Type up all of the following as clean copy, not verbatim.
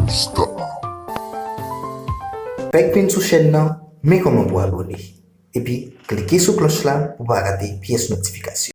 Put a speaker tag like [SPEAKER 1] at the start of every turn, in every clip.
[SPEAKER 1] Star.
[SPEAKER 2] Faites sous chaîne là, mais comment pour abonner. Et puis, cliquez sur cloche là pour pas rater pièce notification.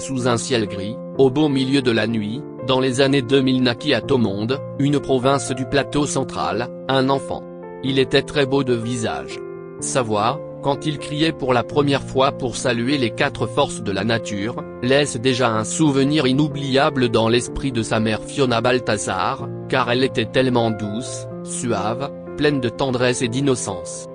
[SPEAKER 3] Sous un ciel gris, au beau milieu de la nuit, dans les années 2000 naquit à Thomonde, une province du plateau central, un enfant. Il était très beau de visage. Sa voix, quand il criait pour la première fois pour saluer les quatre forces de la nature, laisse déjà un souvenir inoubliable dans l'esprit de sa mère Fiona Balthazar, car elle était tellement douce, suave, pleine de tendresse et d'innocence.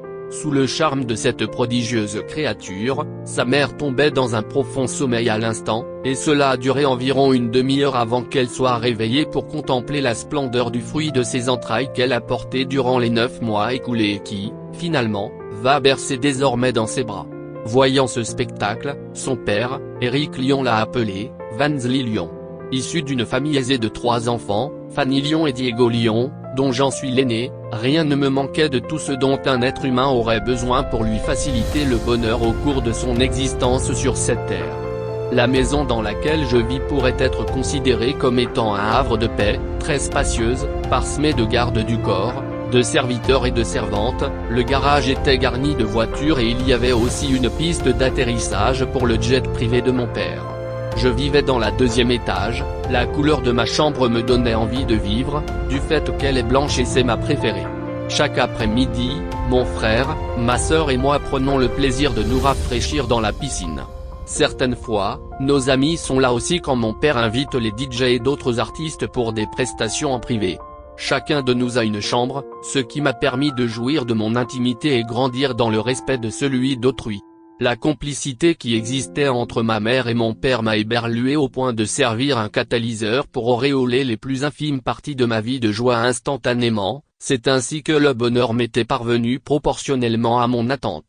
[SPEAKER 3] Sous le charme de cette prodigieuse créature, sa mère tombait dans un profond sommeil à l'instant, et cela a duré environ une demi-heure avant qu'elle soit réveillée pour contempler la splendeur du fruit de ses entrailles qu'elle a porté durant les 9 mois écoulés et qui, finalement, va bercer désormais dans ses bras. Voyant ce spectacle, son père, Eric Lyon l'a appelé Vansley Lyon. Issu d'une famille aisée de 3 enfants, Fanny Lyon et Diego Lyon, dont j'en suis l'aîné, rien ne me manquait de tout ce dont un être humain aurait besoin pour lui faciliter le bonheur au cours de son existence sur cette terre. La maison dans laquelle je vis pourrait être considérée comme étant un havre de paix, très spacieuse, parsemée de gardes du corps, de serviteurs et de servantes. Le garage était garni de voitures et il y avait aussi une piste d'atterrissage pour le jet privé de mon père. Je vivais dans la 2e étage, la couleur de ma chambre me donnait envie de vivre, du fait qu'elle est blanche et c'est ma préférée. Chaque après-midi, mon frère, ma sœur et moi prenons le plaisir de nous rafraîchir dans la piscine. Certaines fois, nos amis sont là aussi quand mon père invite les DJ et d'autres artistes pour des prestations en privé. Chacun de nous a une chambre, ce qui m'a permis de jouir de mon intimité et grandir dans le respect de celui d'autrui. La complicité qui existait entre ma mère et mon père m'a éberlué au point de servir un catalyseur pour auréoler les plus infimes parties de ma vie de joie instantanément. C'est ainsi que le bonheur m'était parvenu proportionnellement à mon attente.